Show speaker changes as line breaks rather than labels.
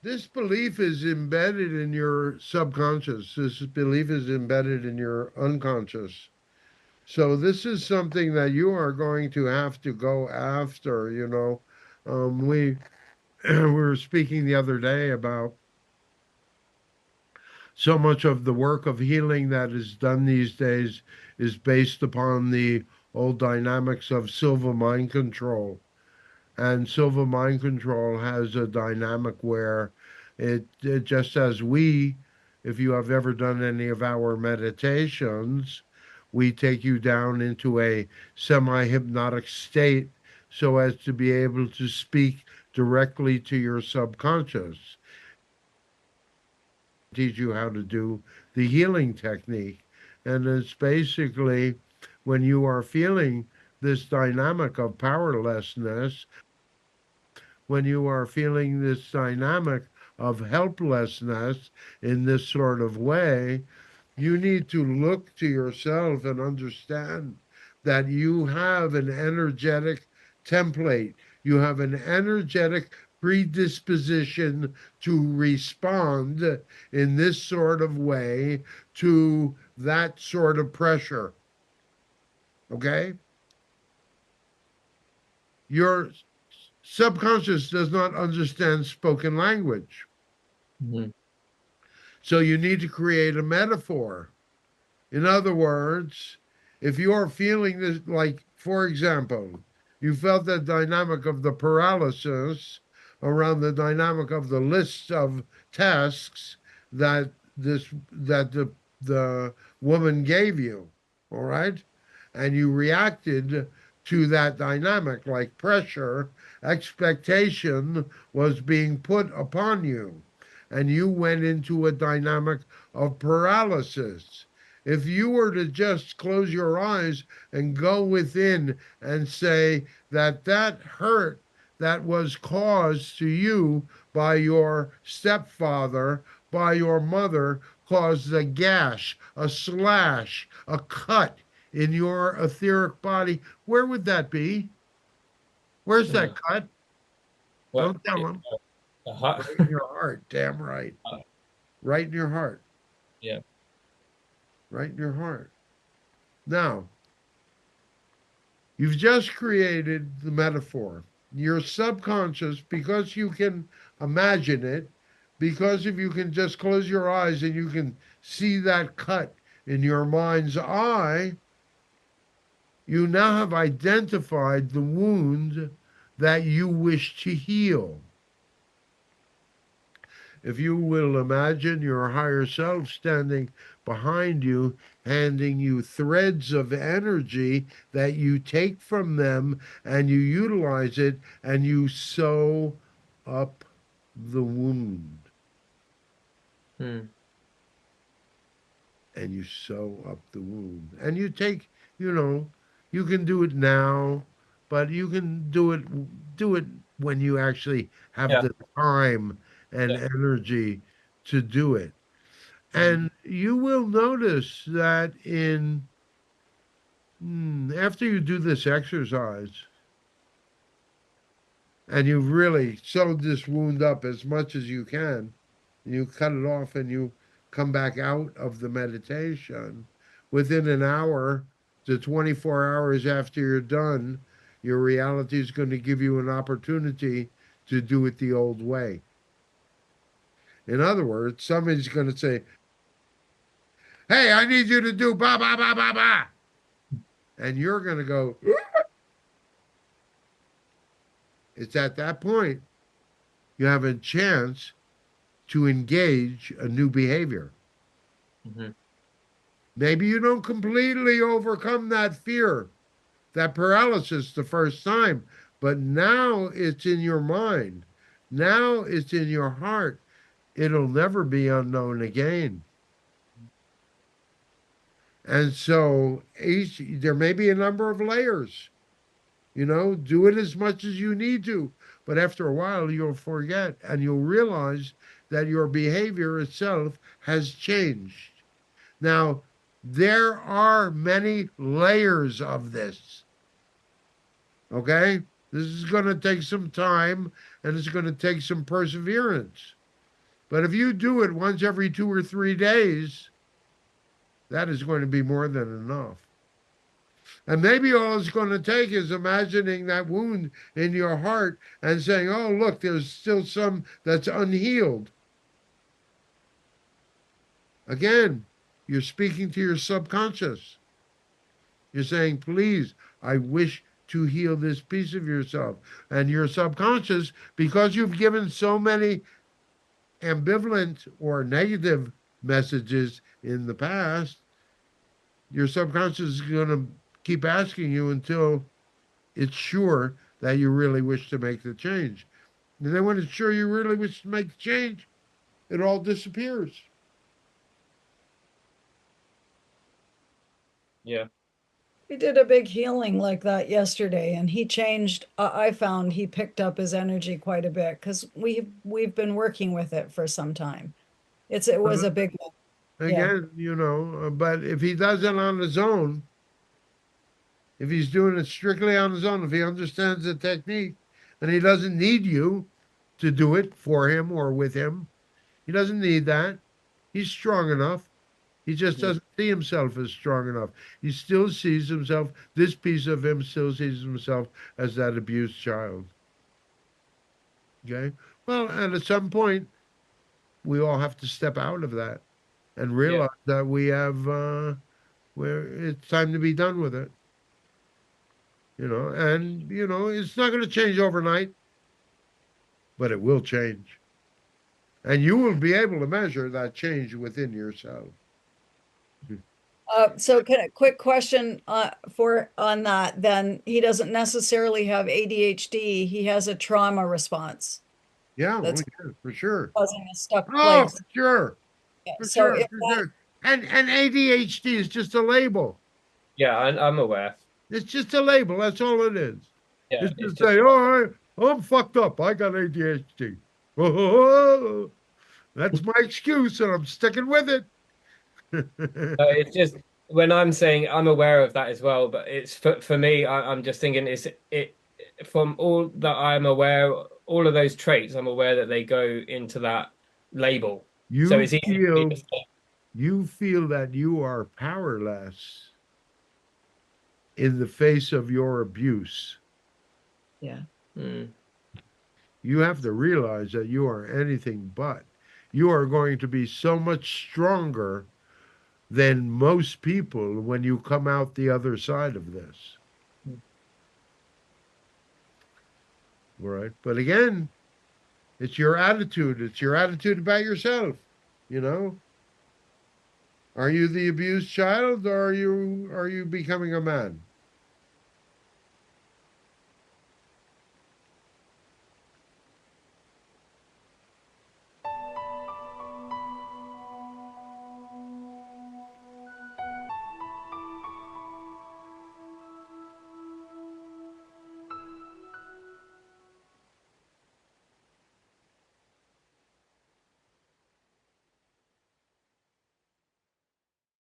This belief is embedded in your subconscious. This belief is embedded in your unconscious. So this is something that you are going to have to go after, you know. We we were speaking the other day about so much of the work of healing that is done these days is based upon the old dynamics of Silva mind control. And Silva mind control has a dynamic where it just as we, if you have ever done any of our meditations, we take you down into a semi-hypnotic state so as to be able to speak directly to your subconscious, teach you how to do the healing technique. And it's basically when you are feeling this dynamic of powerlessness, when you are feeling this dynamic of helplessness in this sort of way, you need to look to yourself and understand that you have an energetic template. You have an energetic predisposition to respond in this sort of way to that sort of pressure. Okay? Your subconscious does not understand spoken language.
Mhm.
So you need to create a metaphor. In other words, if you're feeling this, like, for example, you felt the dynamic of the paralysis around the dynamic of the list of tasks that the woman gave you, all right? And you reacted to that dynamic like pressure, expectation was being put upon you, and you went into a dynamic of paralysis. If you were to just close your eyes and go within and say that that hurt that was caused to you by your stepfather, by your mother, caused a gash, a slash, a cut in your etheric body, where would that be? Where's that
Yeah.
cut?
What?
Don't tell them.
Uh-huh.
Right in your heart. Damn right. Right in your heart.
Yeah.
Right in your heart. Now, you've just created the metaphor. Your subconscious, because you can imagine it, because if you can just close your eyes and you can see that cut in your mind's eye, you now have identified the wound that you wish to heal. If you will imagine your higher self standing behind you, handing you threads of energy that you take from them and you utilize it and you sew up the wound.
Hmm.
And you sew up the wound. And you take, you know, you can do it now, but you can do it when you actually have
Yeah.
the time and
Yeah.
energy to do it.
Mhm.
And you will notice that after you do this exercise and you've really sewed this wound up as much as you can, you cut it off and you come back out of the meditation within an hour to 24 hours after you're done, your reality is going to give you an opportunity to do it the old way. In other words, somebody's going to say, "Hey, I need you to do ba ba ba ba ba." And you're going to go, it's at that point you have a chance to engage a new behavior.
Mhm.
Maybe you don't completely overcome that fear, that paralysis the first time, but now it's in your mind. Now it's in your heart. It'll never be unknown again. And so there may be a number of layers. Do it as much as you need to. But after a while, you'll forget and you'll realize that your behavior itself has changed. Now, there are many layers of this. Okay? This is going to take some time and it's going to take some perseverance. But if you do it once every 2 or 3 days, that is going to be more than enough. And maybe all it's going to take is imagining that wound in your heart and saying, oh, look, there's still some that's unhealed. Again, you're speaking to your subconscious. You're saying, please, I wish to heal this piece of yourself. And your subconscious, because you've given so many ambivalent or negative messages in the past, your subconscious is going to keep asking you until it's sure that you really wish to make the change. And then when it's sure you really wish to make the change, it all disappears.
Yeah.
We did a big healing like that yesterday, and he changed. I found he picked up his energy quite a bit because we've been working with it for some time. It was a big one. Yeah.
Again, but if he does it on his own, if he's doing it strictly on his own, if he understands the technique and he doesn't need you to do it for him or with him, he doesn't need that. He's strong enough. He just
Mhm.
doesn't see himself as strong enough. He still sees himself, this piece of him still sees himself as that abused child. Okay? Well, and at some point, we all have to step out of that and
Yeah.
realize that we have, where it's time to be done with it. It's not going to change overnight, but it will change. And you will be able to measure that change within yourself.
So can a quick question for on that, then he doesn't necessarily have ADHD. He has a trauma response
Yeah, well,
that's
yeah, for sure.
causing a stuck
Oh,
place.
for sure.
Yeah.
For
So
sure,
if
for
that,
sure. And ADHD is just a label.
Yeah, I'm aware.
It's just a label. That's all it is.
Yeah,
It's to
it's just
say, oh, I'm fucked up. I got ADHD. Oh, that's my excuse, and I'm sticking with it.
it's just when I'm saying I'm aware of that as well, but it's for me, I'm just thinking it from all that I'm aware, all of those traits, I'm aware that they go into that label. So
You
it's easy for me to
feel
say,
you feel that you are powerless in the face of your abuse.
yeah.
mm,
You have to realize that you are anything but. You are going to be so much stronger than most people when you come out the other side of this. All right. But again, it's your attitude. It's your attitude about yourself. You know, are you the abused child or are you becoming a man?